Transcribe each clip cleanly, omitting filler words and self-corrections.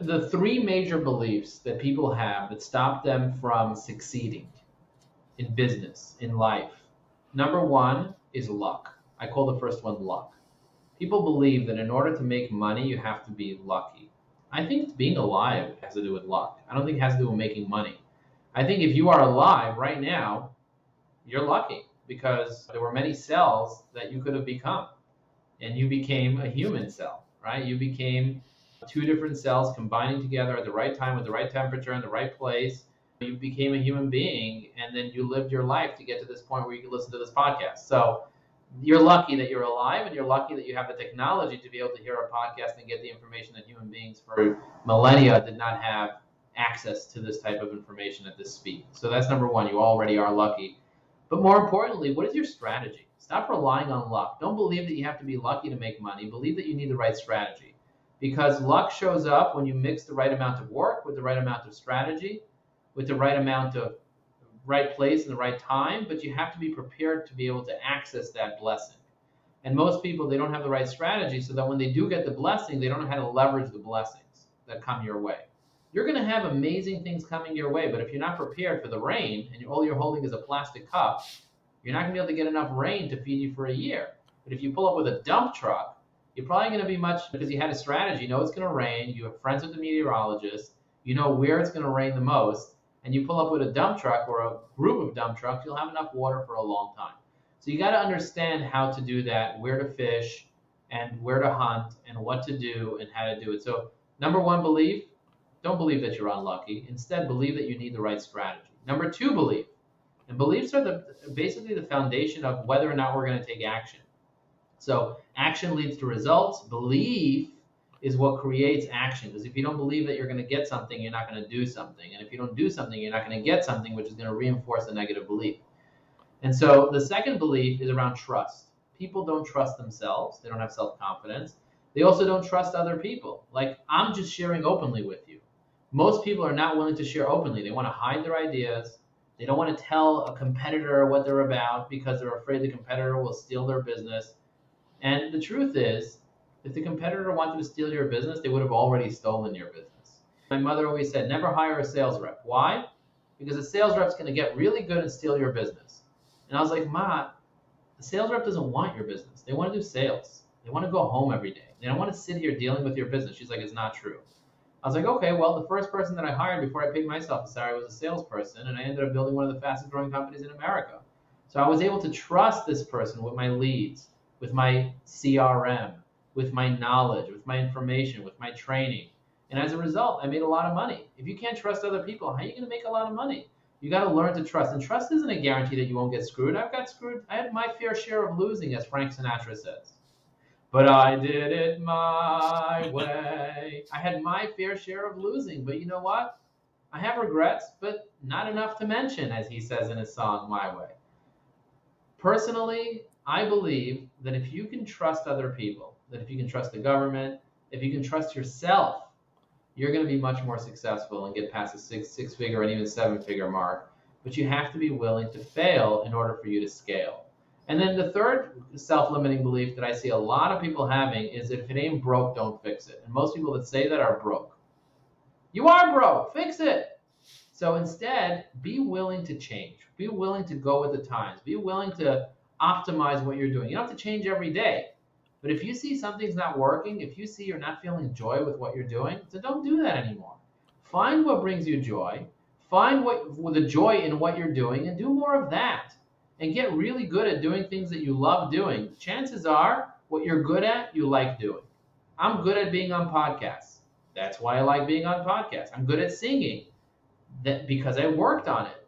The three major beliefs that people have that stop them from succeeding in business, in life. Number one is luck. I call the first one luck. People believe that in order to make money, you have to be lucky. I think being alive has to do with luck. I don't think it has to do with making money. I think if you are alive right now, you're lucky because there were many cells that you could have become, and you became a human cell, right? You became two different cells combining together at the right time with the right temperature in the right place. You became a human being, and then you lived your life to get to this point where you can listen to this podcast. So you're lucky that you're alive, and you're lucky that you have the technology to be able to hear a podcast and get the information that human beings for millennia did not have access to this type of information at this speed. So that's number one. You already are lucky. But more importantly, what is your strategy? Stop relying on luck. Don't believe that you have to be lucky to make money. Believe that you need the right strategy. Because luck shows up when you mix the right amount of work with the right amount of strategy, with the right amount of right place and the right time, but you have to be prepared to be able to access that blessing. And most people, they don't have the right strategy, so that when they do get the blessing, they don't know how to leverage the blessings that come your way. You're going to have amazing things coming your way, but if you're not prepared for the rain and all you're holding is a plastic cup, you're not going to be able to get enough rain to feed you for a year. But if you pull up with a dump truck, you're probably going to be much, because you had a strategy. You know it's going to rain. You have friends with the meteorologist. You know where it's going to rain the most. And you pull up with a dump truck or a group of dump trucks, you'll have enough water for a long time. So you got to understand how to do that, where to fish and where to hunt and what to do and how to do it. So number one belief, don't believe that you're unlucky. Instead, believe that you need the right strategy. Number two belief, and beliefs are basically the foundation of whether or not we're going to take action. So action leads to results. Belief is what creates action. Because if you don't believe that you're going to get something, you're not going to do something. And if you don't do something, you're not going to get something, which is going to reinforce the negative belief. And so the second belief is around trust. People don't trust themselves. They don't have self-confidence. They also don't trust other people. Like, I'm just sharing openly with you. Most people are not willing to share openly. They want to hide their ideas. They don't want to tell a competitor what they're about because they're afraid the competitor will steal their business. And the truth is, if the competitor wanted to steal your business, they would have already stolen your business. My mother always said, never hire a sales rep. Why? Because a sales rep's going to get really good and steal your business. And I was like, Ma, the sales rep doesn't want your business. They want to do sales. They want to go home every day. They don't want to sit here dealing with your business. She's like, it's not true. I was like, okay, well, the first person that I hired before I paid myself a salary was a salesperson, and I ended up building one of the fastest growing companies in America. So I was able to trust this person with my leads, with my CRM, with my knowledge, with my information, with my training. And as a result, I made a lot of money. If you can't trust other people, how are you going to make a lot of money? You got to learn to trust. And trust isn't a guarantee that you won't get screwed. I've got screwed. I had my fair share of losing, as Frank Sinatra says. But I did it my way. I had my fair share of losing. But you know what? I have regrets, but not enough to mention, as he says in his song, My Way. Personally, I believe that if you can trust other people, that if you can trust the government, if you can trust yourself, you're going to be much more successful and get past the six-figure and even seven-figure mark. But you have to be willing to fail in order for you to scale. And then the third self-limiting belief that I see a lot of people having is if it ain't broke, don't fix it. And most people that say that are broke. You are broke, fix it. So instead, be willing to change. Be willing to go with the times. Be willing to optimize what you're doing. You don't have to change every day. But if you see something's not working, if you see you're not feeling joy with what you're doing, so don't do that anymore. Find what brings you joy. Find the joy in what you're doing and do more of that. And get really good at doing things that you love doing. Chances are, what you're good at, you like doing. I'm good at being on podcasts. That's why I like being on podcasts. I'm good at singing because I worked on it.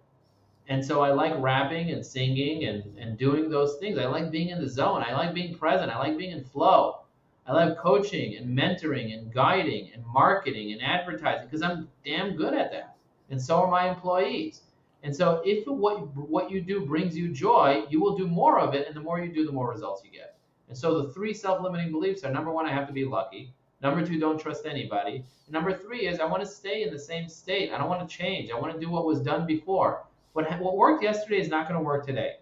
And so I like rapping and singing and doing those things. I like being in the zone. I like being present. I like being in flow. I like coaching and mentoring and guiding and marketing and advertising because I'm damn good at that. And so are my employees. And so if what you do brings you joy, you will do more of it. And the more you do, the more results you get. And so the three self-limiting beliefs are, number one, I have to be lucky. Number two, don't trust anybody. And number three is I want to stay in the same state. I don't want to change. I want to do what was done before. What worked yesterday is not going to work today.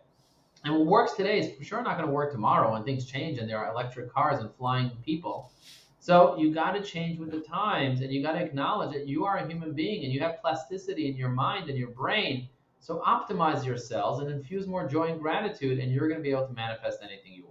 And what works today is for sure not going to work tomorrow when things change and there are electric cars and flying people. So you got to change with the times, and you got to acknowledge that you are a human being and you have plasticity in your mind and your brain. So optimize your cells and infuse more joy and gratitude, and you're going to be able to manifest anything you want.